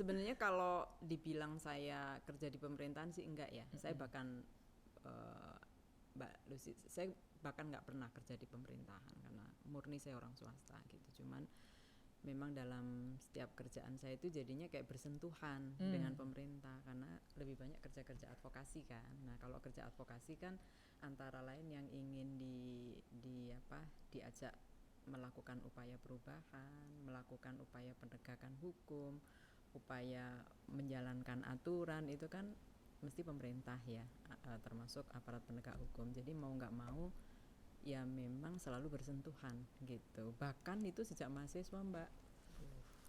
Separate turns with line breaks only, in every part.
Sebenarnya kalau dibilang saya kerja di pemerintahan sih enggak ya. Saya bahkan Mbak Lucy, saya bahkan nggak pernah kerja di pemerintahan karena murni saya orang swasta gitu. Cuman memang dalam setiap kerjaan saya itu jadinya kayak bersentuhan dengan pemerintah karena lebih banyak kerja-kerja advokasi kan. Nah kalau kerja advokasi kan antara lain yang ingin diajak melakukan upaya perubahan, melakukan upaya penegakan hukum, upaya menjalankan aturan, itu kan mesti pemerintah ya, termasuk aparat penegak hukum. Jadi mau nggak mau ya memang selalu bersentuhan gitu. Bahkan itu sejak mahasiswa Mbak.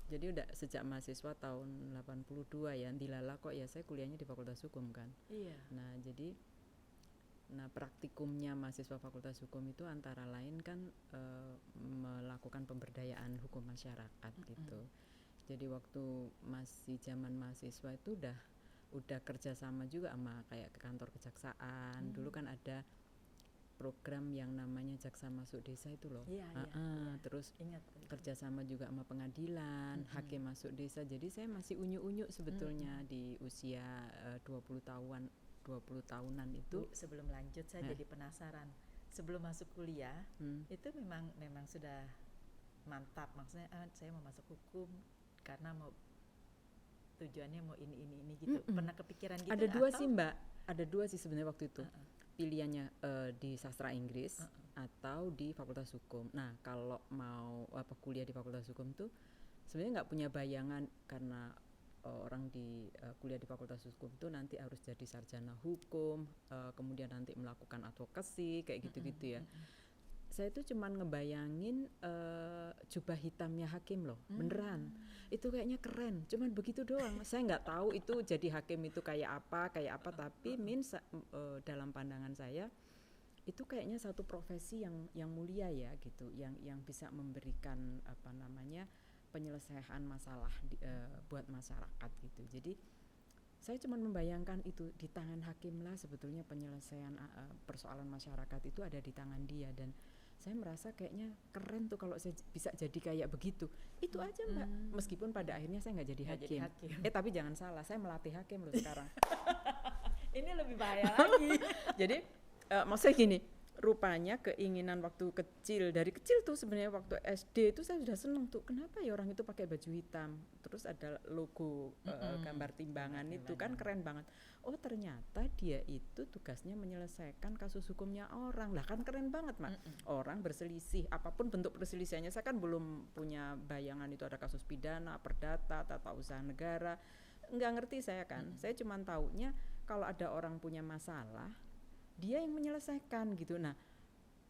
Jadi udah sejak mahasiswa tahun 82 ya, dilala kok ya saya kuliahnya di Fakultas Hukum kan.
Iya.
Nah praktikumnya mahasiswa Fakultas Hukum itu antara lain kan melakukan pemberdayaan hukum masyarakat gitu. Jadi waktu masih zaman mahasiswa itu udah kerja sama juga sama kayak ke kantor kejaksaan. Dulu kan ada program yang namanya Jaksa Masuk Desa itu loh.
Iya.
Terus
Ingat.
kerjasama juga sama pengadilan, hakim masuk desa. Jadi saya masih unyu-unyu sebetulnya di usia 20 tahunan itu.
Bu, sebelum lanjut saya jadi penasaran. Sebelum masuk kuliah itu memang sudah mantap. Maksudnya saya mau masuk hukum karena mau tujuannya mau ini gitu. Pernah kepikiran gitu?
Ada dua sih Mbak. Ada dua sih sebenarnya waktu itu. Pilihannya di sastra Inggris atau di Fakultas Hukum. Nah kalau mau kuliah di Fakultas Hukum tuh sebenarnya nggak punya bayangan karena orang di kuliah di Fakultas Hukum tuh nanti harus jadi sarjana hukum, kemudian nanti melakukan advokasi kayak gitu-gitu ya. Saya tuh cuman ngebayangin jubah hitamnya hakim loh, beneran. Itu kayaknya keren, cuman begitu doang. Saya nggak tahu itu jadi hakim itu kayak apa, tapi dalam pandangan saya itu kayaknya satu profesi yang mulia ya gitu, yang bisa memberikan penyelesaian masalah buat masyarakat gitu. Jadi saya cuma membayangkan itu di tangan hakim lah sebetulnya penyelesaian persoalan masyarakat itu ada di tangan dia, dan saya merasa kayaknya keren tuh kalau saya bisa jadi kayak begitu. Itu aja Mbak, meskipun pada akhirnya saya nggak jadi hakim. Tapi jangan salah, saya melatih hakim loh sekarang.
Ini lebih bahaya lagi.
Jadi maksudnya gini, rupanya keinginan waktu kecil, dari kecil tuh sebenarnya waktu SD itu saya sudah seneng tuh, kenapa ya orang itu pakai baju hitam, terus ada logo gambar timbangan itu kan keren banget. Oh ternyata dia itu tugasnya menyelesaikan kasus hukumnya orang, lah kan keren banget Mak. Orang berselisih, apapun bentuk perselisihannya, saya kan belum punya bayangan itu ada kasus pidana, perdata, tata usaha negara, nggak ngerti saya kan. Saya cuma taunya kalau ada orang punya masalah dia yang menyelesaikan gitu. Nah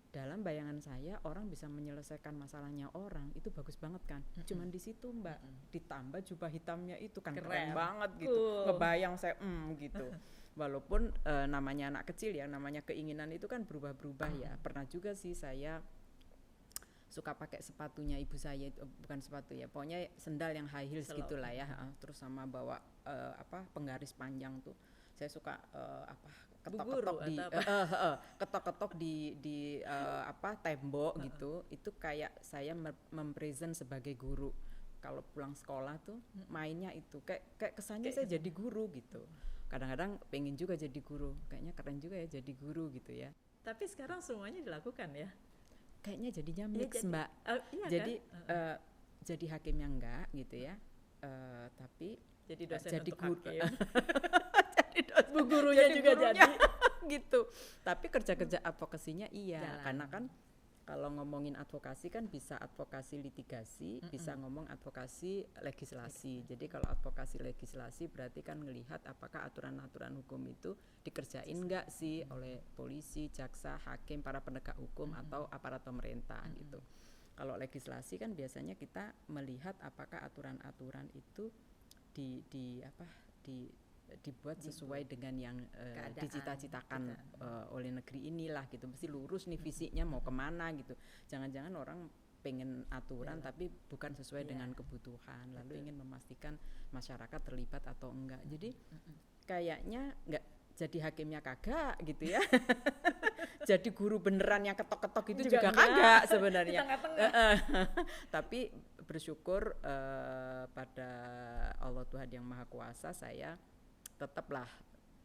dalam bayangan saya orang bisa menyelesaikan masalahnya orang itu bagus banget kan. Cuman di situ Mbak, ditambah jubah hitamnya itu kan keren banget gitu. Ngebayang saya gitu. Walaupun namanya anak kecil ya, namanya keinginan itu kan berubah-berubah ya. Pernah juga sih saya suka pakai sepatunya ibu saya itu, bukan sepatu ya, pokoknya sendal yang high heels gitulah ya. Terus sama bawa penggaris panjang tuh. Saya suka ketok-ketok di tembok gitu. Itu kayak saya mempresent sebagai guru. Kalau pulang sekolah tuh mainnya itu kayak kesannya saya jadi guru gitu. Kadang-kadang pengen juga jadi guru, kayaknya keren juga ya jadi guru gitu ya.
Tapi sekarang semuanya dilakukan ya?
Kayaknya jadinya mix Mbak.
Iya
jadi
kan?
jadi hakimnya enggak gitu ya, tapi
jadi dosen
jadi
untuk
guru.
hakim. Bu gurunya juga jadi
gitu. Tapi kerja-kerja advokasinya iya.
Jalan.
Karena kan kalau ngomongin advokasi kan bisa advokasi litigasi, bisa ngomong advokasi legislasi. Jadi kalau advokasi legislasi berarti kan ngelihat apakah aturan-aturan hukum itu dikerjain enggak sih oleh polisi, jaksa, hakim, para penegak hukum atau aparat pemerintah gitu. Kalau legislasi kan biasanya kita melihat apakah aturan-aturan itu dibuat sesuai dengan yang dicita-citakan oleh negeri inilah gitu. Mesti lurus nih visinya mau kemana gitu. Jangan-jangan orang pengen aturan tapi bukan sesuai dengan kebutuhan, lalu ingin memastikan masyarakat terlibat atau enggak. Jadi kayaknya enggak jadi hakimnya kagak gitu ya. Jadi guru beneran yang ketok-ketok itu juga kagak sebenarnya.
Di tengah-tengah.
Tapi bersyukur pada Allah Tuhan yang Maha Kuasa, saya tetaplah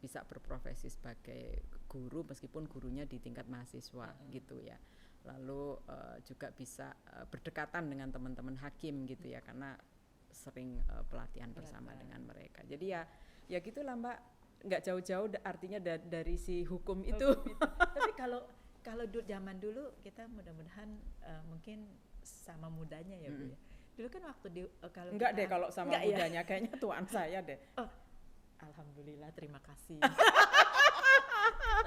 bisa berprofesi sebagai guru meskipun gurunya di tingkat mahasiswa gitu ya. Lalu juga bisa berdekatan dengan teman-teman hakim gitu ya, karena sering pelatihan bersama dengan mereka. Jadi ya gitulah Mbak, nggak jauh-jauh artinya dari si hukum itu.
Tapi kalau zaman dulu kita mudah-mudahan mungkin sama mudanya ya Bu ya. Dulu kan waktu kalau
enggak deh kalau sama mudanya ya? Kayaknya tuan saya deh.
Oh, alhamdulillah, terima kasih.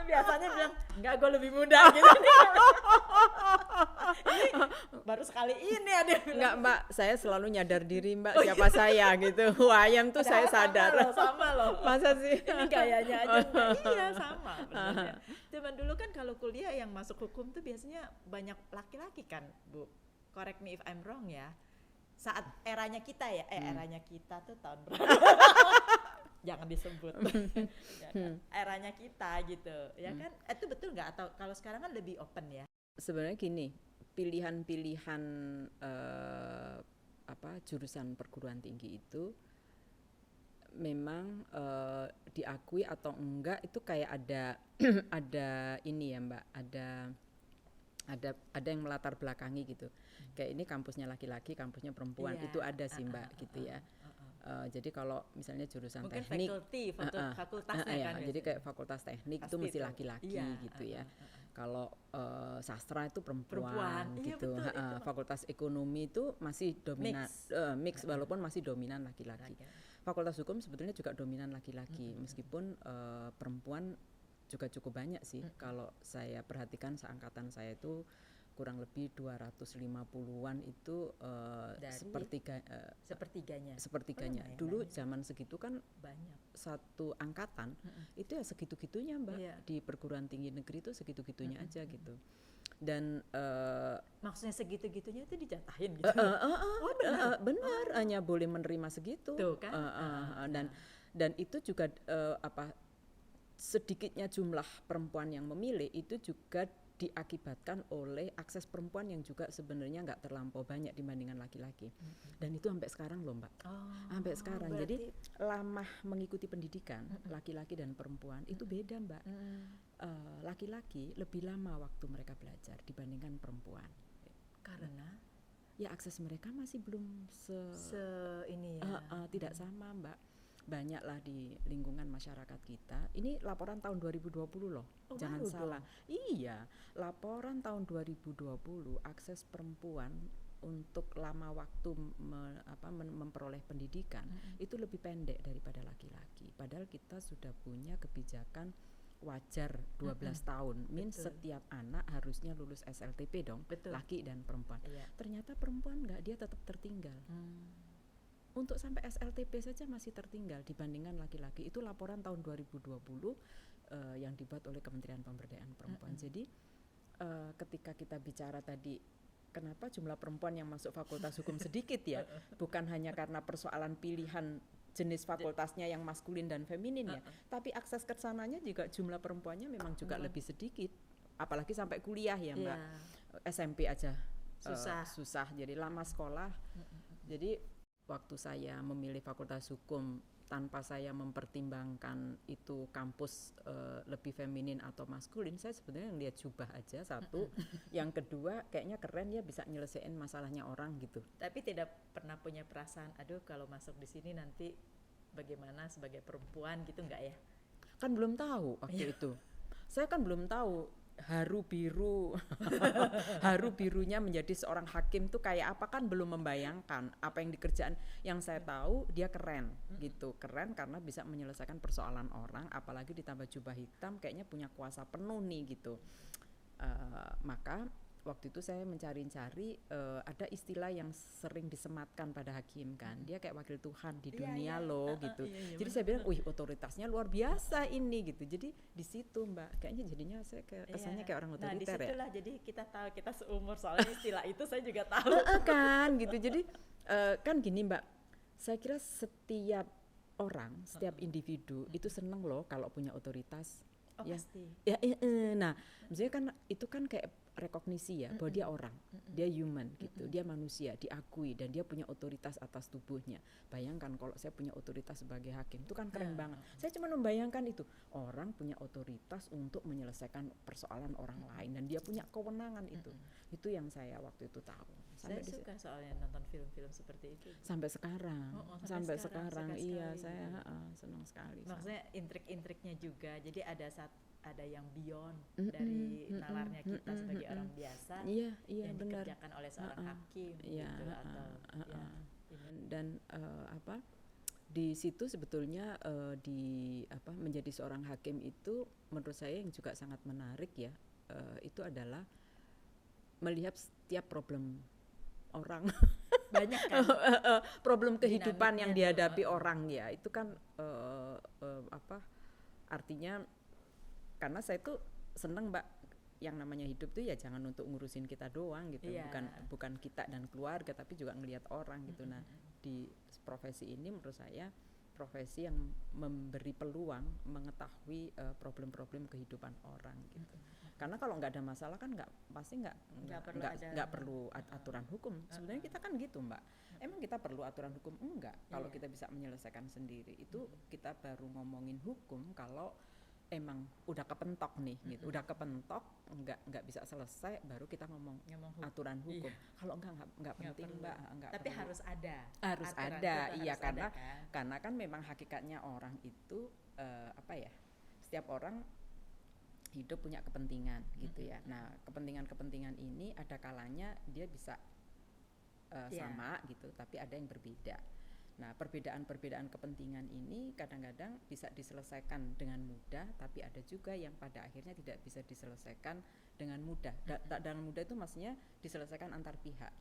Biasanya bilang enggak, gue lebih muda gitu. Ini baru sekali ini ada yang bilang.
Enggak Mbak, saya selalu nyadar diri Mbak siapa saya gitu. Wayang tuh saya sadar.
Sama loh.
Masa sih?
Ini gayanya aja. Iya sama benernya. Zaman dulu kan kalau kuliah yang masuk hukum tuh biasanya banyak laki-laki kan Bu. Correct me if I'm wrong ya. Saat eranya kita ya, eranya kita tuh tahun berapa? Jangan disebut. Eranya kita gitu. Ya kan? Itu betul nggak? Atau kalau sekarang kan lebih open ya?
Sebenarnya gini, pilihan jurusan perguruan tinggi itu memang diakui atau enggak itu kayak ada ini ya Mbak, ada yang melatar belakangi gitu. Kayak ini kampusnya laki-laki, kampusnya perempuan, itu ada sih Mbak gitu ya. Jadi kalau misalnya jurusan
mungkin
teknik,
fakultasnya kan.
Jadi kayak fakultas teknik pasti itu mesti laki-laki gitu ya. Kalau sastra itu perempuan gitu.
Iya, betul,
fakultas ekonomi itu masih dominan mix walaupun masih dominan laki-laki. Fakultas hukum sebetulnya juga dominan laki-laki, meskipun perempuan juga cukup banyak sih. Kalau saya perhatikan seangkatan saya itu kurang lebih 250-an itu sepertiganya. Dulu zaman segitu kan banyak. Satu angkatan itu ya segitu-gitunya Mbak. Di perguruan tinggi negeri itu segitu-gitunya aja gitu. Dan
maksudnya segitu-gitunya itu dijatahin gitu.
Benar, hanya boleh menerima segitu.
Tuh kan.
Dan itu juga sedikitnya jumlah perempuan yang memilih itu juga diakibatkan oleh akses perempuan yang juga sebenarnya nggak terlampau banyak dibandingkan laki-laki. Dan itu sampai sekarang loh Mbak. Sampai sekarang. Jadi lama mengikuti pendidikan laki-laki dan perempuan itu beda Mbak. Laki-laki lebih lama waktu mereka belajar dibandingkan perempuan.
Karena
ya akses mereka masih belum tidak sama Mbak. Banyaklah di lingkungan masyarakat kita. Ini laporan tahun 2020 loh. Jangan salah. Iya, laporan tahun 2020 akses perempuan untuk lama waktu memperoleh pendidikan itu lebih pendek daripada laki-laki. Padahal kita sudah punya kebijakan wajar 12 tahun. Setiap anak harusnya lulus SLTP dong. Laki dan perempuan. Ternyata perempuan enggak, dia tetap tertinggal. Untuk sampai SLTP saja masih tertinggal dibandingkan laki-laki. Itu laporan tahun 2020 yang dibuat oleh Kementerian Pemberdayaan Perempuan. Jadi ketika kita bicara tadi kenapa jumlah perempuan yang masuk fakultas hukum sedikit ya, bukan hanya karena persoalan pilihan jenis fakultasnya yang maskulin dan feminin ya, tapi akses ke sananya juga jumlah perempuannya memang juga lebih sedikit. Apalagi sampai kuliah ya Mbak. SMP aja susah. Jadi lama sekolah. Jadi waktu saya memilih fakultas hukum tanpa saya mempertimbangkan itu kampus lebih feminin atau maskulin, saya sebenarnya ngelihat jubah aja satu. Yang kedua kayaknya keren ya bisa nyelesain masalahnya orang gitu.
Tapi tidak pernah punya perasaan, aduh kalau masuk di sini nanti bagaimana sebagai perempuan gitu enggak ya?
Kan belum tahu waktu itu. Saya kan belum tahu haru birunya menjadi seorang hakim tuh kayak apa, kan belum membayangkan apa yang dikerjaan. Yang saya tahu dia keren gitu, keren karena bisa menyelesaikan persoalan orang, apalagi ditambah jubah hitam kayaknya punya kuasa penuh nih gitu. Maka waktu itu saya mencari-cari ada istilah yang sering disematkan pada hakim kan, dia kayak wakil Tuhan di dunia loh gitu. Jadi saya bilang, wih otoritasnya luar biasa ini gitu. Jadi di situ Mbak, kayaknya jadinya saya kesannya kayak orang otoriter ya.
Nah disitulah jadi kita tahu, kita seumur soalnya istilah itu saya juga tahu.
Kan gitu. Jadi kan gini Mbak, saya kira setiap orang, setiap individu itu seneng loh kalau punya otoritas.
Pasti.
Nah, maksudnya kan itu kan kayak rekognisi ya bahwa dia orang, dia human gitu, dia manusia, diakui dan dia punya otoritas atas tubuhnya. Bayangkan kalau saya punya otoritas sebagai hakim, itu kan keren banget. Saya cuma membayangkan itu, orang punya otoritas untuk menyelesaikan persoalan orang lain dan dia punya kewenangan itu. Itu yang saya waktu itu tahu.
Saya suka soalnya nonton film-film seperti itu.
Sampai sekarang, sampai sekarang iya saya senang sekali.
Maksudnya intrik-intriknya juga, jadi ada yang beyond dari nalarnya kita sebagai orang biasa yang
benar.
dikerjakan oleh seorang hakim gitu atau
dan di situ sebetulnya menjadi seorang hakim itu menurut saya yang juga sangat menarik ya, itu adalah melihat setiap problem orang.
Banyak kan
problem kehidupan yang dihadapi orang ya, itu kan artinya karena saya tuh seneng Mbak, yang namanya hidup tuh ya jangan untuk ngurusin kita doang gitu, bukan kita dan keluarga tapi juga ngelihat orang gitu. Nah di profesi ini menurut saya profesi yang memberi peluang mengetahui problem-problem kehidupan orang gitu. Karena kalau nggak ada masalah kan nggak perlu aturan hukum. Sebenarnya kita kan gitu Mbak. Emang kita perlu aturan hukum? Enggak. Kalau kita bisa menyelesaikan sendiri, itu kita baru ngomongin hukum kalau emang udah kepentok nih gitu, udah kepentok nggak bisa selesai, baru kita ngomong aturan hukum. Kalau nggak penting Mbak, nggak
tapi
perlu.
harus ada
iya karena kan memang hakikatnya orang itu setiap orang hidup punya kepentingan gitu ya. Nah kepentingan ini ada kalanya dia bisa sama gitu, tapi ada yang berbeda. Nah, perbedaan perbedaan kepentingan ini kadang-kadang bisa diselesaikan dengan mudah, tapi ada juga yang pada akhirnya tidak bisa diselesaikan dengan mudah. Dengan mudah itu maksudnya diselesaikan antar pihak.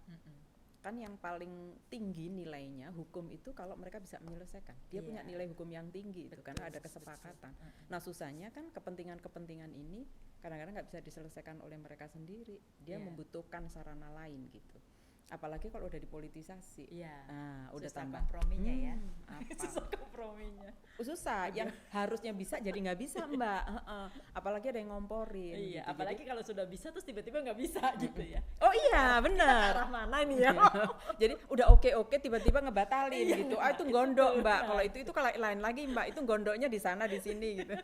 Kan yang paling tinggi nilainya hukum itu kalau mereka bisa menyelesaikan. Dia punya nilai hukum yang tinggi itu karena ada kesepakatan. Nah, susahnya kan kepentingan ini kadang-kadang nggak bisa diselesaikan oleh mereka sendiri. Dia membutuhkan sarana lain gitu. Apalagi kalau udah dipolitisasi, udah tambah
komprominya
susah komprominya. Susah, yang harusnya bisa jadi nggak bisa Mbak. Apalagi ada yang ngomporin.
Iya, gitu. Apalagi jadi, kalau sudah bisa terus tiba-tiba nggak bisa gitu ya.
Oh iya, benar.
Arah mana ini ya?
Jadi udah oke tiba-tiba ngebatalin gitu. Itu gondok Mbak. Kalau itu kalau lain lagi Mbak. Itu gondoknya di sana di sini gitu.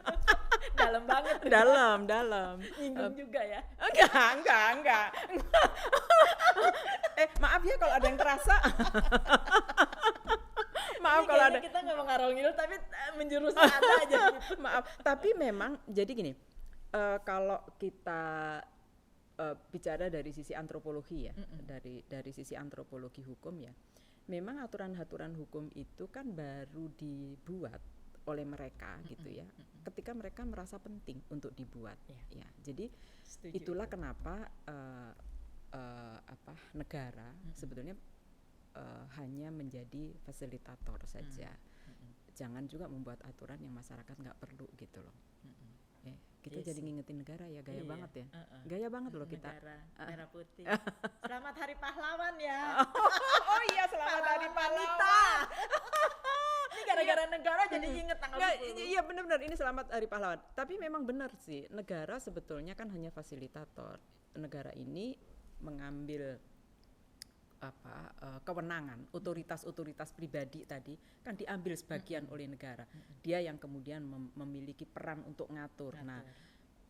Dalam banget.
Dalam.
Nyinggung juga ya?
Enggak. Maaf ya kalau ada yang terasa. Maaf kalau ada.
Kita nggak mau ngarol-ngidul tapi menjurus ada aja.
Maaf, tapi memang jadi gini. Kalau kita bicara dari sisi antropologi ya, dari sisi antropologi hukum ya, memang aturan-aturan hukum itu kan baru dibuat oleh mereka gitu ya, ketika mereka merasa penting untuk dibuat. Ya, jadi setuju, itulah kenapa negara sebetulnya hanya menjadi fasilitator saja. Jangan juga membuat aturan yang masyarakat nggak perlu gitu loh. Kita jadi ngingetin negara ya, gaya banget ya. Gaya banget loh kita.
Negara merah putih. Selamat Hari Pahlawan ya.
Oh iya, selamat Hari Pahlawan.
Ini gara-gara negara jadi inget tanggal 10.
Iya benar-benar, ini selamat Hari Pahlawan. Tapi memang benar sih, negara sebetulnya kan hanya fasilitator. Negara ini mengambil kewenangan, otoritas pribadi tadi kan diambil sebagian oleh negara. Dia yang kemudian memiliki peran untuk ngatur. Nah,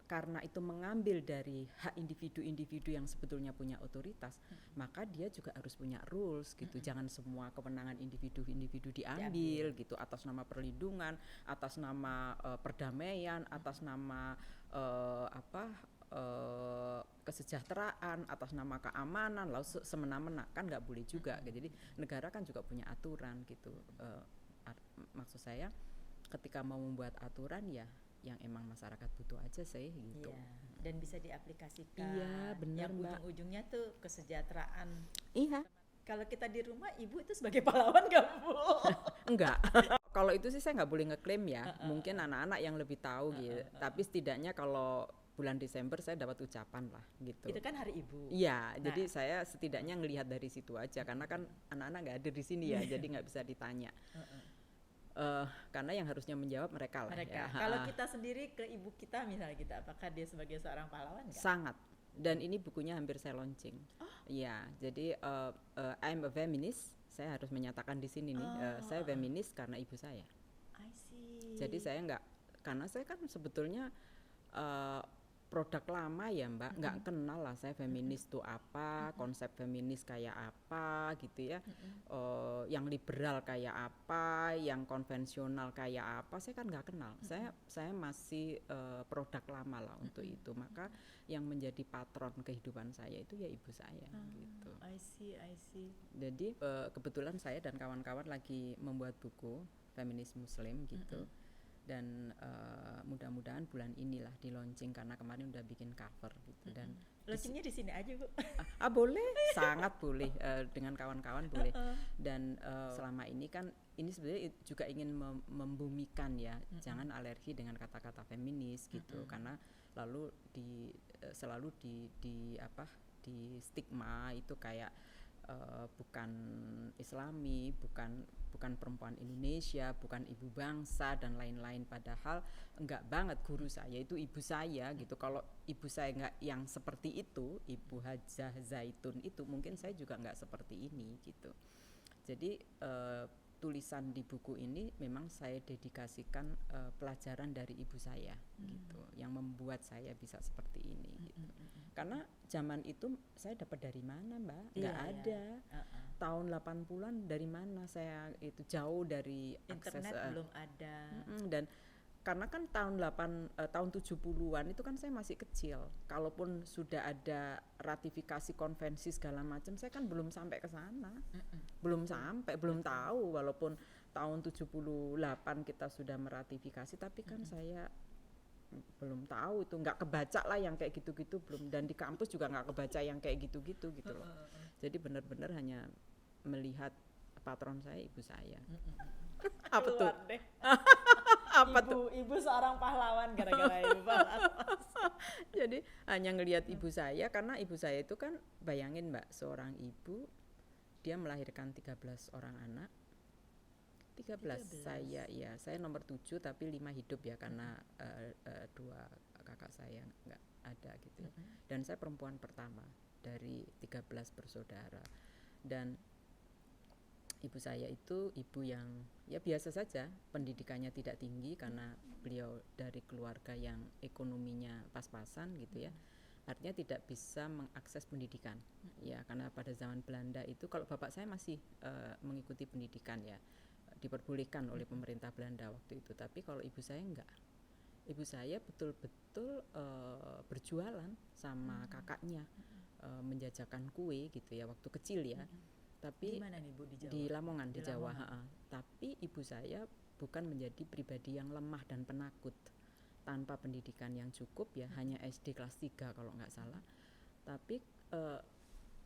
karena itu mengambil dari hak individu-individu yang sebetulnya punya otoritas, maka dia juga harus punya rules gitu. Jangan semua kewenangan individu-individu diambil gitu atas nama perlindungan, atas nama perdamaian, atas nama kesejahteraan, atas nama keamanan, lalu semena-mena kan nggak boleh juga. Jadi negara kan juga punya aturan gitu. Maksud saya ketika mau membuat aturan ya yang emang masyarakat butuh aja sih gitu.
Iya, dan bisa diaplikasikan.
Iya, benar Mbak.
Yang ujung-ujungnya tuh kesejahteraan.
Iya.
Kalau kita di rumah, ibu itu sebagai pahlawan nggak Bu?
Enggak. Kalau itu sih saya nggak boleh ngeklaim ya. Mungkin anak-anak yang lebih tahu gitu. Tapi setidaknya kalau bulan Desember saya dapat ucapan lah gitu.
Itu kan Hari Ibu.
Iya, jadi saya setidaknya ngelihat dari situ aja karena kan anak-anak nggak ada di sini ya, jadi nggak bisa ditanya. Karena yang harusnya menjawab mereka lah. Ya.
Kalau kita sendiri ke ibu kita misalnya kita, apakah dia sebagai seorang pahlawan nggak?
Sangat. Dan ini bukunya hampir saya launching. Ya, jadi I'm a feminist. Saya harus menyatakan di sini nih, saya feminis karena ibu saya.
I see.
Jadi saya nggak, karena saya kan sebetulnya produk lama ya Mbak, nggak kenal lah saya feminis itu apa, konsep feminis kayak apa gitu ya, yang liberal kayak apa, yang konvensional kayak apa, saya kan nggak kenal. Saya masih produk lama lah untuk itu. Maka yang menjadi patron kehidupan saya itu ya ibu saya gitu.
I see.
Jadi kebetulan saya dan kawan-kawan lagi membuat buku feminis Muslim gitu. Dan mudah-mudahan bulan inilah di launching karena kemarin udah bikin cover gitu. Dan
launchingnya di sini aja Bu.
Boleh, sangat boleh, dengan kawan-kawan boleh. Dan selama ini kan ini sebenarnya juga ingin membumikan ya, jangan alergi dengan kata-kata feminis gitu, karena lalu selalu di stigma itu kayak bukan Islami, bukan perempuan Indonesia, bukan ibu bangsa dan lain-lain. Padahal enggak banget, guru saya itu ibu saya gitu. Kalau ibu saya enggak yang seperti itu, Ibu Hajah Zaitun itu, mungkin saya juga enggak seperti ini gitu. Jadi tulisan di buku ini memang saya dedikasikan pelajaran dari ibu saya gitu, yang membuat saya bisa seperti ini gitu. Karena zaman itu saya dapat dari mana Mbak? Nggak ada. Tahun 80-an dari mana saya itu, jauh dari
internet
akses,
belum ada.
Dan karena kan tahun 70-an itu kan saya masih kecil. Kalaupun sudah ada ratifikasi konvensi segala macam, saya kan belum sampai ke sana. Belum tahu, walaupun tahun 78 kita sudah meratifikasi, tapi kan saya belum tahu itu, nggak kebaca lah yang kayak gitu-gitu, belum. Dan di kampus juga nggak kebaca yang kayak gitu-gitu gitu loh. Jadi benar-benar hanya melihat patron saya ibu saya. Apa tuh? Apa tuh?
Ibu seorang pahlawan gara-gara ibu pahlawan.
Jadi hanya ngelihat ibu saya, karena ibu saya itu kan, bayangin Mbak, seorang ibu dia melahirkan 13 orang anak. 13. Saya nomor 7 tapi 5 hidup ya, karena 2 kakak saya nggak ada gitu ya. Dan saya perempuan pertama dari 13 bersaudara. Dan ibu saya itu ibu yang ya biasa saja, pendidikannya tidak tinggi karena beliau dari keluarga yang ekonominya pas-pasan gitu ya. Artinya tidak bisa mengakses pendidikan ya, karena pada zaman Belanda itu, kalau bapak saya masih mengikuti pendidikan ya, diperbolehkan oleh pemerintah Belanda waktu itu, tapi kalau ibu saya enggak. Ibu saya betul-betul berjualan sama kakaknya, menjajakan kue gitu ya waktu kecil ya. Tapi
di mana nih Bu, di Jawa?
Di Lamongan, di Jawa. Tapi ibu saya bukan menjadi pribadi yang lemah dan penakut, tanpa pendidikan yang cukup ya, hanya SD kelas 3 kalau nggak salah. Tapi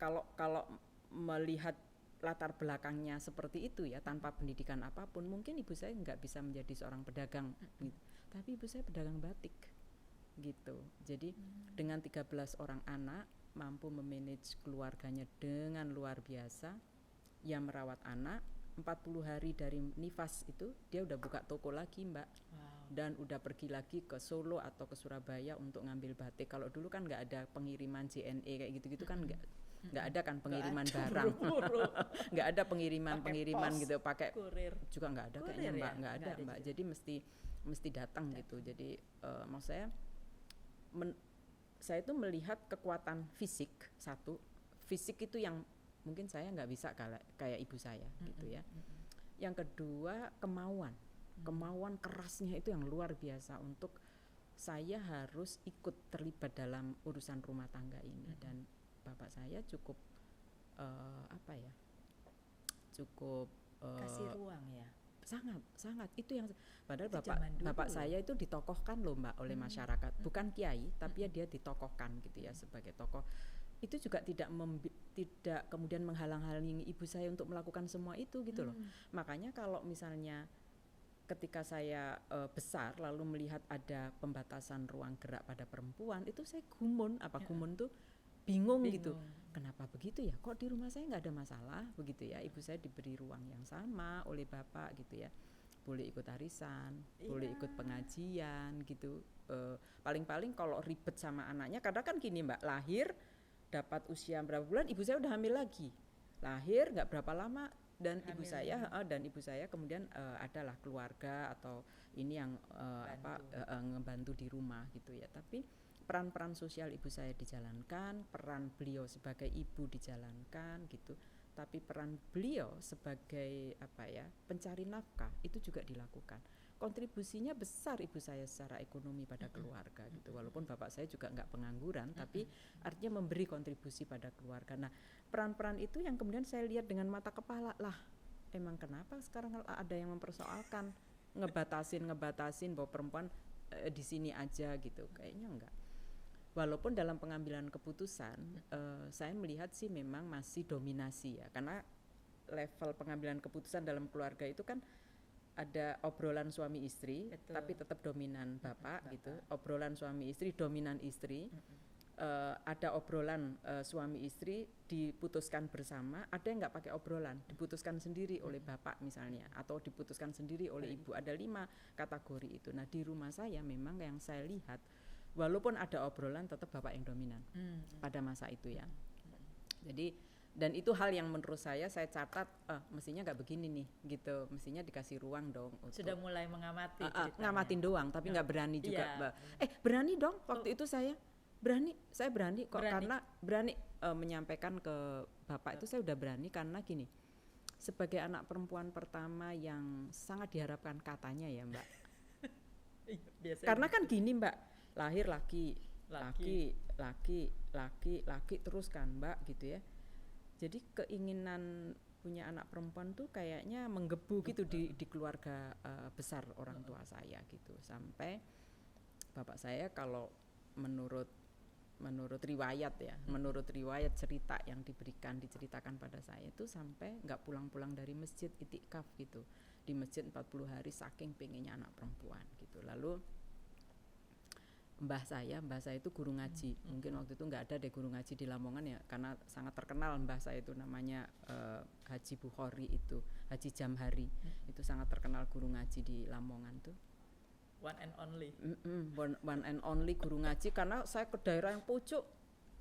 kalau melihat latar belakangnya seperti itu ya, tanpa pendidikan apapun, mungkin ibu saya nggak bisa menjadi seorang pedagang gitu. Tapi ibu saya pedagang batik gitu. Jadi dengan 13 orang anak, mampu memanage keluarganya dengan luar biasa. Yang merawat anak 40 hari dari nifas itu dia udah buka toko lagi Mbak. Dan udah pergi lagi ke Solo atau ke Surabaya untuk ngambil batik. Kalau dulu kan nggak ada pengiriman JNE kayak gitu-gitu kan, nggak ada kan pengiriman barang. Nggak ada pengiriman gitu, pakai kurir juga nggak ada kayaknya Mbak, nggak ada Mbak. Jadi mesti datang gitu. Jadi maksud saya itu melihat kekuatan fisik, satu fisik itu yang mungkin saya nggak bisa kayak ibu saya gitu ya. Yang kedua kemauan kerasnya itu yang luar biasa, untuk saya harus ikut terlibat dalam urusan rumah tangga ini. Dan bapak saya cukup cukup
kasih ruang ya.
Sangat itu yang, padahal bapak saya itu ditokohkan loh Mbak oleh masyarakat, bukan kiai tapi ya dia ditokohkan gitu ya sebagai tokoh. Itu juga tidak kemudian menghalang-halangi ibu saya untuk melakukan semua itu gitu loh. Makanya kalau misalnya ketika saya besar lalu melihat ada pembatasan ruang gerak pada perempuan, itu saya gumun tuh bingung gitu. Kenapa begitu ya? Kok di rumah saya nggak ada masalah begitu ya? Ibu saya diberi ruang yang sama oleh bapak gitu ya. boleh ikut arisan, boleh ikut pengajian gitu. Paling-paling kalau ribet sama anaknya, kadang kan gini Mbak, lahir dapat usia berapa bulan, ibu saya udah hamil lagi, lahir nggak berapa lama, dan ibu saya kemudian adalah keluarga atau ini yang ngebantu di rumah gitu ya. Tapi peran-peran sosial ibu saya dijalankan, peran beliau sebagai ibu dijalankan gitu. Tapi peran beliau sebagai pencari nafkah itu juga dilakukan. Kontribusinya besar ibu saya secara ekonomi pada keluarga gitu. Walaupun bapak saya juga nggak pengangguran, tapi artinya memberi kontribusi pada keluarga. Nah, peran-peran itu yang kemudian saya lihat dengan mata kepala, lah emang kenapa sekarang ada yang mempersoalkan ngebatasin bahwa perempuan di sini aja gitu. Kayaknya enggak. Walaupun dalam pengambilan keputusan saya melihat sih memang masih dominasi ya, karena level pengambilan keputusan dalam keluarga itu kan ada obrolan suami istri, tapi tetap dominan bapak gitu. Obrolan suami istri dominan istri. Ada obrolan suami istri diputuskan bersama, ada yang nggak pakai obrolan, diputuskan sendiri oleh bapak misalnya, atau diputuskan sendiri oleh ibu. Ada 5 kategori itu. Nah di rumah saya memang yang saya lihat, walaupun ada obrolan tetap bapak yang dominan pada masa itu ya. Jadi dan itu hal yang menurut saya catat, mestinya nggak begini nih gitu, mestinya dikasih ruang dong.
Sudah mulai mengamati.
Ngamatin doang, tapi nggak berani juga. Berani dong waktu itu saya berani kok, karena berani menyampaikan ke bapak itu saya udah berani karena gini, sebagai anak perempuan pertama yang sangat diharapkan katanya ya Mbak. Karena kan gini Mbak, lahir laki terus kan Mbak gitu ya. Jadi keinginan punya anak perempuan tuh kayaknya menggebu gitu di keluarga besar orang tua saya gitu. Sampai bapak saya kalau menurut riwayat ya, menurut riwayat cerita yang diceritakan pada saya itu sampai nggak pulang-pulang dari masjid itikaf gitu. Di masjid 40 hari saking pengennya anak perempuan gitu. Lalu Mbah saya itu guru ngaji. Mungkin waktu itu nggak ada deh guru ngaji di Lamongan ya, karena sangat terkenal mbah saya itu namanya Haji Bukhari itu, Haji Jamhari. Itu sangat terkenal guru ngaji di Lamongan tuh.
One and only.
One and only guru ngaji, karena saya ke daerah yang pucuk.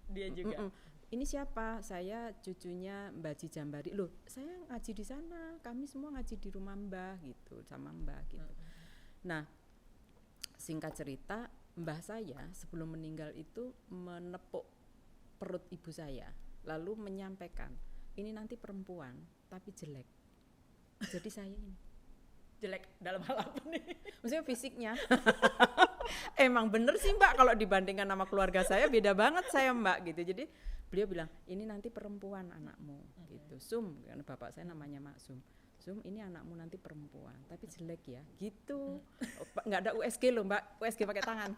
Dia juga.
Ini siapa? Saya cucunya Mbah Haji Jamhari. Loh, saya ngaji di sana. Kami semua ngaji di rumah Mbah gitu, sama Mbah gitu. Nah, singkat cerita, mbah saya sebelum meninggal itu menepuk perut ibu saya, lalu menyampaikan, ini nanti perempuan tapi jelek. Jadi saya ini
jelek dalam hal apa nih?
Maksudnya fisiknya. Emang bener sih Mbak, kalau dibandingkan sama keluarga saya beda banget saya Mbak gitu. Jadi beliau bilang, ini nanti perempuan anakmu gitu. Sum, karena bapak saya namanya Maksum. Sum, ini anakmu nanti perempuan, tapi jelek ya, gitu. Nggak ada USG loh Mbak, USG pakai tangan.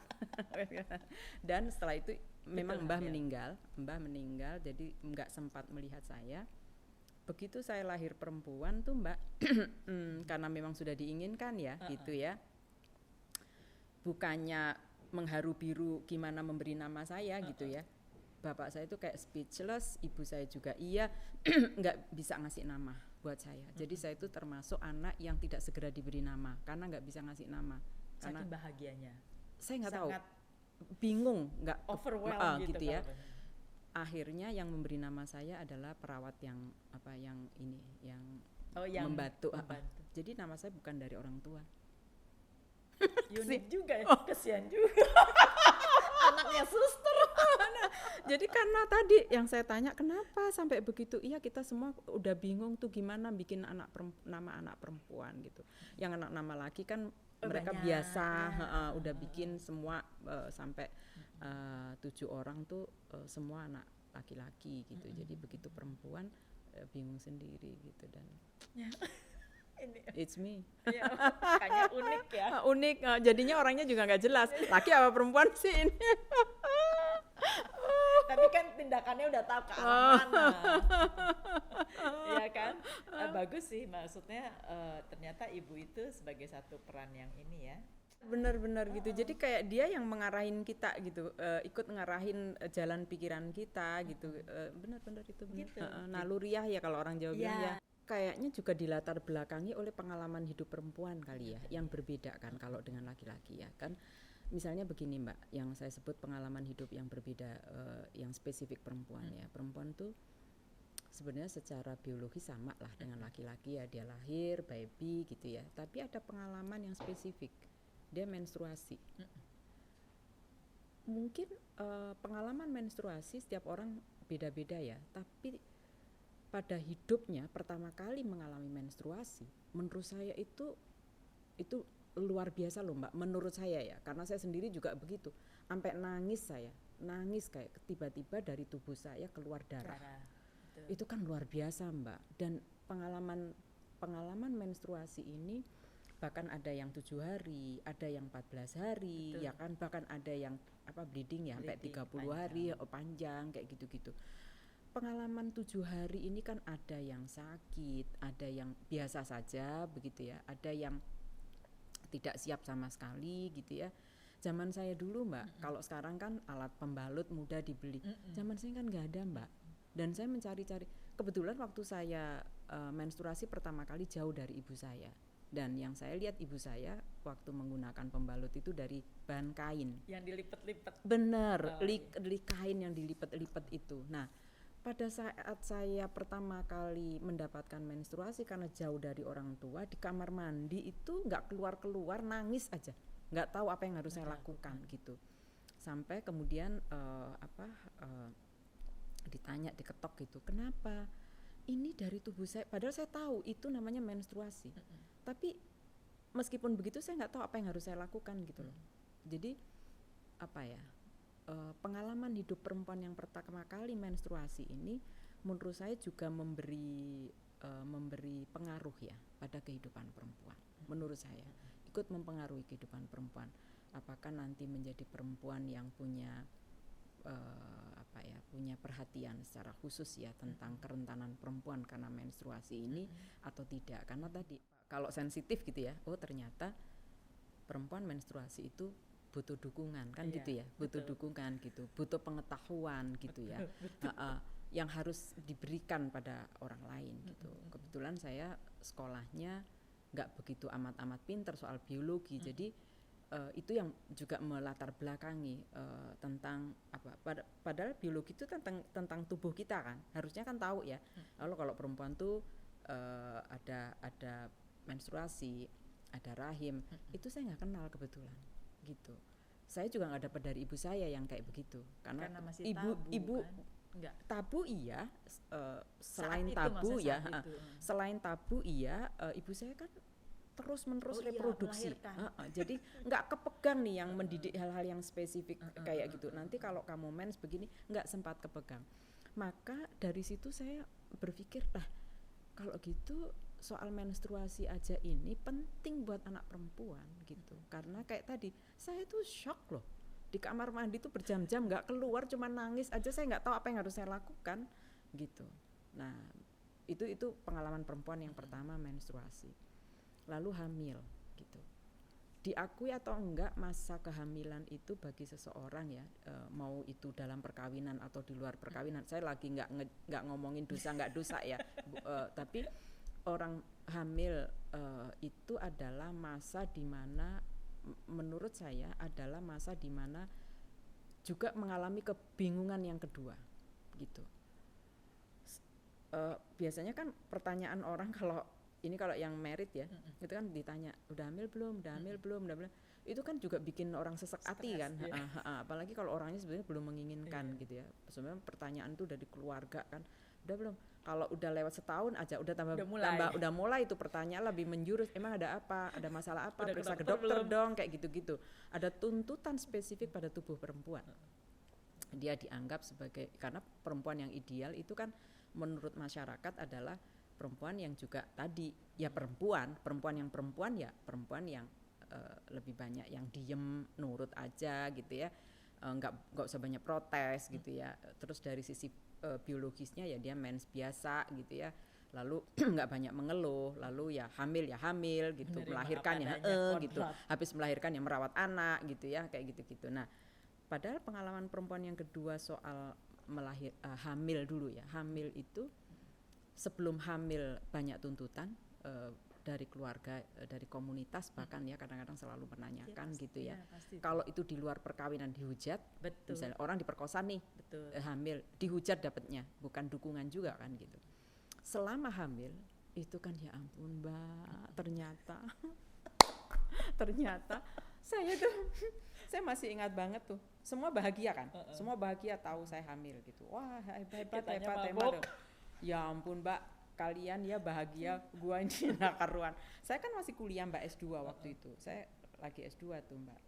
Dan setelah itu memang Mbah meninggal, jadi nggak sempat melihat saya. Begitu saya lahir perempuan tuh Mbak, karena memang sudah diinginkan ya, gitu ya. Bukannya mengharu biru gimana memberi nama saya gitu ya. Bapak saya itu kayak speechless, ibu saya juga nggak bisa ngasih nama buat saya. Jadi saya itu termasuk anak yang tidak segera diberi nama karena nggak bisa ngasih nama. Karena
saking bahagianya.
Saya nggak tahu, bingung, nggak
overwhelmed
gitu ya. Akhirnya yang memberi nama saya adalah perawat yang membantu. Jadi nama saya bukan dari orang tua.
Unik juga ya, kesian juga. Anaknya suster.
Jadi karena tadi yang saya tanya kenapa sampai begitu, iya kita semua udah bingung tuh gimana bikin nama anak perempuan gitu. Yang anak nama laki kan mereka banyak, biasa udah bikin semua sampai 7 orang tuh semua anak laki-laki gitu. Jadi begitu perempuan bingung sendiri gitu dan it's me.
Ya, kayaknya unik ya.
Unik, jadinya orangnya juga nggak jelas. Laki apa perempuan sih ini?
Tapi kan tindakannya udah tahu ke arah mana. Iya kan? Bagus sih, maksudnya ternyata ibu itu sebagai satu peran yang ini ya.
Benar-benar gitu. Jadi kayak dia yang mengarahin kita gitu, ikut ngarahin jalan pikiran kita gitu. Benar-benar itu benar. Gitu. Naluriah ya kalau orang Jawa bilang ya. kayaknya juga dilatar belakangi oleh pengalaman hidup perempuan kali ya, yang berbeda kan kalau dengan laki-laki ya kan. Misalnya begini Mbak, yang saya sebut pengalaman hidup yang berbeda, yang spesifik perempuan ya. Perempuan tuh sebenarnya secara biologi sama lah dengan laki-laki ya, dia lahir, baby gitu ya. Tapi ada pengalaman yang spesifik, dia menstruasi. Mungkin pengalaman menstruasi setiap orang beda-beda ya, tapi pada hidupnya pertama kali mengalami menstruasi, menurut saya itu luar biasa loh Mbak, menurut saya ya, karena saya sendiri juga begitu, sampai nangis kayak tiba-tiba dari tubuh saya keluar darah. Itu kan luar biasa Mbak. Dan pengalaman menstruasi ini bahkan ada yang 7 hari, ada yang 14 hari, ya kan, bahkan ada yang bleeding ya sampai 30 hari panjang kayak gitu-gitu. Pengalaman 7 hari ini kan ada yang sakit, ada yang biasa saja begitu ya, ada yang tidak siap sama sekali gitu ya. Zaman saya dulu Mbak, kalau sekarang kan alat pembalut mudah dibeli. Zaman saya kan nggak ada Mbak. Dan saya mencari-cari. Kebetulan waktu saya menstruasi pertama kali jauh dari ibu saya. Dan yang saya lihat ibu saya waktu menggunakan pembalut itu dari bahan kain.
Yang dilipat-lipat.
Benar, kain yang dilipat-lipat itu. Nah, pada saat saya pertama kali mendapatkan menstruasi karena jauh dari orang tua, di kamar mandi itu nggak keluar-keluar, nangis aja, nggak tahu apa yang harus saya lakukan gitu. Sampai kemudian ditanya, diketok gitu, kenapa? Ini dari tubuh saya, padahal saya tahu itu namanya menstruasi. Tapi meskipun begitu saya nggak tahu apa yang harus saya lakukan gitu loh. Jadi pengalaman hidup perempuan yang pertama kali menstruasi ini menurut saya juga memberi pengaruh ya pada kehidupan perempuan. Menurut saya ikut mempengaruhi kehidupan perempuan. Apakah nanti menjadi perempuan yang punya punya perhatian secara khusus ya tentang kerentanan perempuan karena menstruasi ini atau tidak. Karena tadi kalau sensitif gitu ya, oh ternyata perempuan menstruasi itu butuh dukungan kan gitu ya, butuh dukungan gitu, butuh pengetahuan gitu ya, yang harus diberikan pada orang lain gitu. Kebetulan saya sekolahnya nggak begitu amat pinter soal biologi, jadi itu yang juga melatar belakangi tentang padahal biologi itu tentang tubuh kita kan, harusnya kan tahu ya. Lalu kalau perempuan tuh ada menstruasi, ada rahim, itu saya nggak kenal kebetulan gitu. Saya juga nggak dapat dari ibu saya yang kayak begitu, karena
masih
ibu
kan?
tabu iya, selain tabu ya, selain tabu iya, ibu saya kan terus-menerus reproduksi, jadi nggak kepegang nih yang mendidik hal-hal yang spesifik kayak gitu. Nanti kalau kamu mens begini, nggak sempat kepegang. Maka dari situ saya berpikir, kalau gitu soal menstruasi aja ini penting buat anak perempuan gitu. Karena kayak tadi, saya tuh shock loh, di kamar mandi tuh berjam-jam nggak keluar, cuma nangis aja, saya nggak tahu apa yang harus saya lakukan gitu. Nah itu pengalaman perempuan yang pertama menstruasi. Lalu hamil gitu. Diakui atau enggak, masa kehamilan itu bagi seseorang ya, mau itu dalam perkawinan atau di luar perkawinan, saya lagi nggak ngomongin dosa nggak dosa ya, tapi orang hamil itu adalah masa dimana menurut saya adalah masa dimana juga mengalami kebingungan yang kedua gitu. Biasanya kan pertanyaan orang kalau yang married ya, itu kan ditanya udah hamil belum, itu kan juga bikin orang sesek hati kan, apalagi kalau orangnya sebenarnya belum menginginkan gitu ya. Sebenarnya pertanyaan itu udah di keluarga kan, udah belum, kalau udah lewat setahun aja udah udah mulai itu pertanyaan lebih menjurus, emang ada apa, ada masalah apa, periksa ke dokter dong, kayak gitu-gitu. Ada tuntutan spesifik pada tubuh perempuan. Dia dianggap sebagai, karena perempuan yang ideal itu kan menurut masyarakat adalah perempuan yang juga tadi ya perempuan yang lebih banyak yang diem, nurut aja gitu ya, nggak usah banyak protes gitu ya. Terus dari sisi biologisnya ya dia mens biasa gitu ya, lalu nggak banyak mengeluh, lalu ya hamil gitu, melahirkan ya gitu, habis melahirkan ya merawat anak gitu ya, kayak gitu. Nah padahal pengalaman perempuan yang kedua soal hamil dulu ya, hamil itu sebelum hamil banyak tuntutan dari keluarga, dari komunitas bahkan ya kadang-kadang selalu menanyakan gitu ya. Kalau itu di luar perkawinan dihujat, misalnya orang diperkosa nih, hamil dihujat dapatnya, bukan dukungan juga kan gitu. Selama hamil itu kan ya ampun Mbak, ternyata saya masih ingat banget tuh, semua bahagia kan, semua bahagia tahu saya hamil gitu, wah hebat. Ya ampun Mbak, kalian ya bahagia, gua ini nggak karuan. Saya kan masih kuliah Mbak S2 waktu itu, saya lagi S2 tuh Mbak.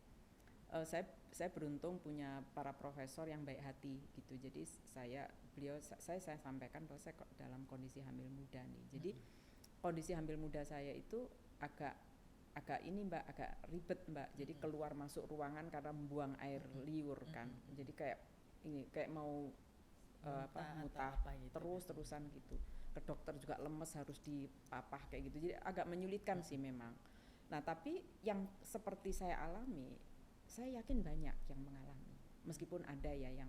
Saya beruntung punya para profesor yang baik hati gitu, jadi saya sampaikan bahwa saya dalam kondisi hamil muda nih. Jadi kondisi hamil muda saya itu agak ini Mbak, agak ribet Mbak. Jadi keluar masuk muangan karena membuang air liur kan. Jadi kayak mau muntah terus-terusan gitu. Ke dokter juga lemes, harus dipapah kayak gitu. Jadi agak menyulitkan sih memang. Nah, tapi yang seperti saya alami, saya yakin banyak yang mengalami. Meskipun ada ya yang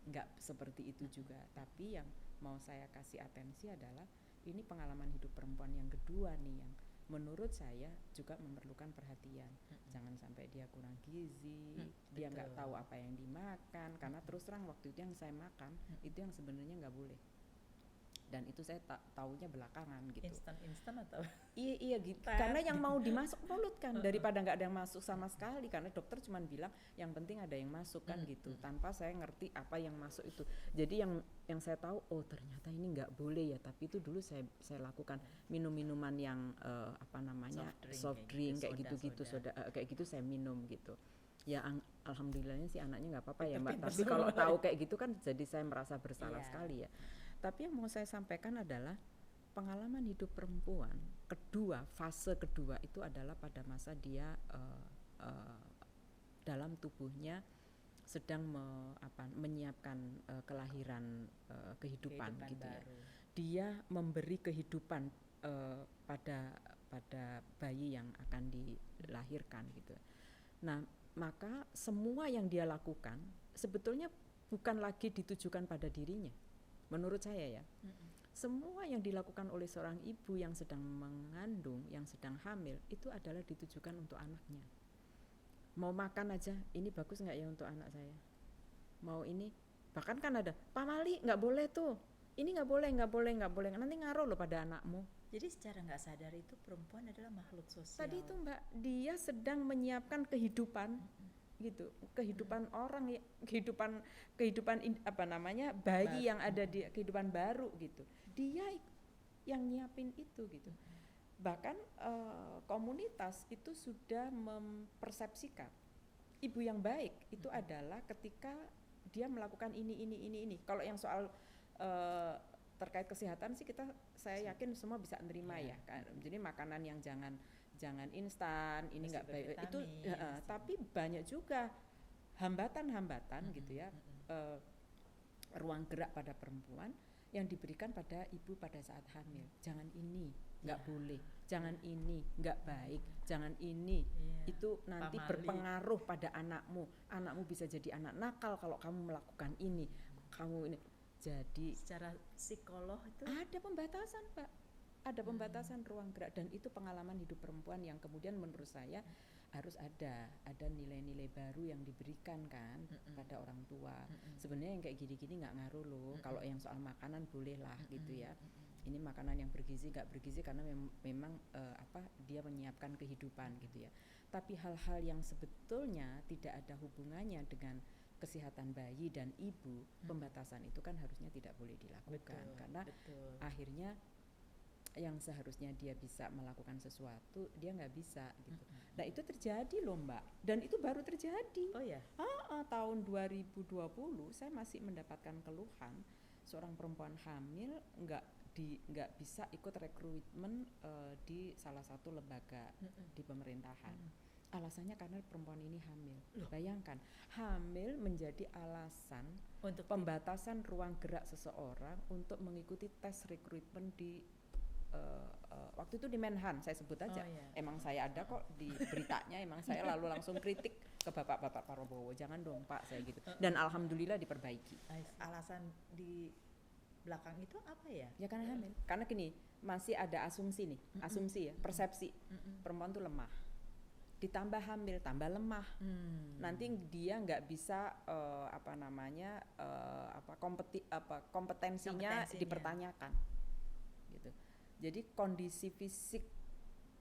enggak seperti itu juga, tapi yang mau saya kasih atensi adalah ini pengalaman hidup perempuan yang kedua nih, yang menurut saya juga memerlukan perhatian. Jangan sampai dia kurang gizi, dia nggak tahu apa yang dimakan, karena terus terang waktu itu yang saya makan itu yang sebenarnya nggak boleh. Dan itu saya taunya belakangan gitu.
Instan atau?
Iya gitu. Karena yang mau dimasuk mulut kan, daripada nggak ada yang masuk sama sekali, karena dokter cuma bilang yang penting ada yang masuk kan gitu, tanpa saya ngerti apa yang masuk itu. Jadi yang saya tahu, oh ternyata ini nggak boleh ya, tapi itu dulu saya lakukan minuman yang soft drink kayak gitu-gitu, soda kayak gitu saya minum gitu. Ya alhamdulillahnya sih anaknya nggak apa-apa ya Mbak, tapi kalau tahu kayak gitu kan jadi saya merasa bersalah sekali ya. Tapi yang mau saya sampaikan adalah pengalaman hidup perempuan kedua, fase kedua itu adalah pada masa dia dalam tubuhnya sedang menyiapkan kelahiran kehidupan gitu ya. Dia memberi kehidupan pada bayi yang akan dilahirkan gitu. Nah, maka semua yang dia lakukan sebetulnya bukan lagi ditujukan pada dirinya. Menurut saya ya, semua yang dilakukan oleh seorang ibu yang sedang mengandung, yang sedang hamil, itu adalah ditujukan untuk anaknya. Mau makan aja, ini bagus nggak ya untuk anak saya? Mau ini, bahkan kan ada, Pak Mali nggak boleh tuh, ini nggak boleh, nanti ngaruh loh pada anakmu.
Jadi secara nggak sadar itu perempuan adalah makhluk sosial.
Tadi itu Mbak, dia sedang menyiapkan kehidupan. Gitu, kehidupan orang ya, kehidupan bayi yang ada di kehidupan baru gitu, dia yang nyiapin itu gitu. Bahkan komunitas itu sudah mempersepsikan ibu yang baik itu adalah ketika dia melakukan ini. Kalau yang soal terkait kesehatan sih saya yakin semua bisa menerima ya kan. Jadi makanan yang jangan instan, ini nggak baik itu, tapi banyak juga hambatan gitu ya, ruang gerak pada perempuan yang diberikan pada ibu pada saat hamil. Jangan ini, nggak boleh, jangan ini, nggak baik, jangan ini, itu nanti berpengaruh pada anakmu bisa jadi anak nakal kalau kamu melakukan ini, kamu ini. Jadi
secara psikolog itu
ada pembatasan Pak. Ada pembatasan ruang gerak, dan itu pengalaman hidup perempuan yang kemudian menurut saya harus ada nilai-nilai baru yang diberikan kan pada orang tua. Sebenarnya yang kayak gini-gini nggak ngaruh loh. Kalau yang soal makanan boleh lah gitu ya. Ini makanan yang bergizi nggak bergizi karena memang dia menyiapkan kehidupan gitu ya. Tapi hal-hal yang sebetulnya tidak ada hubungannya dengan kesehatan bayi dan ibu, pembatasan itu kan harusnya tidak boleh dilakukan. Karena akhirnya yang seharusnya dia bisa melakukan sesuatu dia nggak bisa gitu. Nah itu terjadi loh Mbak, dan itu baru terjadi.
Oh ya.
Tahun 2020 saya masih mendapatkan keluhan seorang perempuan hamil nggak bisa ikut rekrutmen di salah satu lembaga di pemerintahan. Alasannya karena perempuan ini hamil. Bayangkan, hamil menjadi alasan untuk pembatasan ruang gerak seseorang untuk mengikuti tes rekrutmen di waktu itu di Menhan, saya sebut aja. Emang saya ada kok di beritanya, emang saya lalu langsung kritik ke Bapak Prabowo, jangan dong Pak saya gitu. Dan alhamdulillah diperbaiki.
Alasan di belakang itu apa ya?
Ya karena hamil. Karena gini, masih ada asumsi nih, asumsi ya, persepsi perempuan tuh lemah. Ditambah hamil, tambah lemah. Nanti dia nggak bisa kompetensinya dipertanyakan. Gitu. Jadi kondisi fisik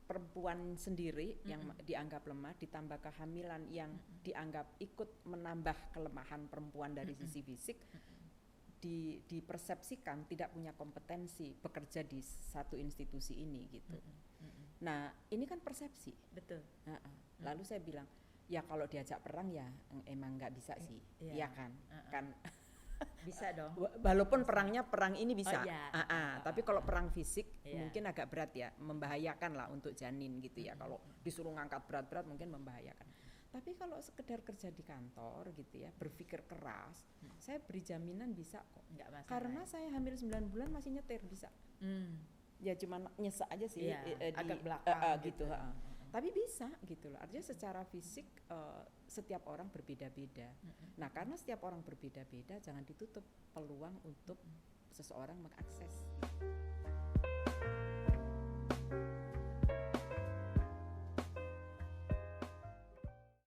perempuan sendiri yang dianggap lemah ditambah kehamilan yang dianggap ikut menambah kelemahan perempuan dari sisi fisik, dipersepsikan tidak punya kompetensi bekerja di satu institusi ini gitu. Nah ini kan persepsi.
Betul.
Lalu saya bilang ya kalau diajak perang ya emang nggak bisa sih, ya kan? Kan
bisa dong.
Walaupun perang ini bisa, tapi kalau perang fisik
Iya.
mungkin agak berat ya, membahayakan lah untuk janin gitu ya. Kalau disuruh ngangkat berat-berat mungkin membahayakan. Tapi kalau sekedar kerja di kantor gitu ya, berpikir keras, saya beri jaminan bisa kok.
Nggak masalah.
Karena saya hamil 9 bulan masih nyetir bisa. Ya cuma nyesek aja sih,
agak belakang
gitu. Tapi bisa gitu loh. Artinya secara fisik setiap orang berbeda-beda. Nah karena setiap orang berbeda-beda, jangan ditutup peluang untuk seseorang mengakses.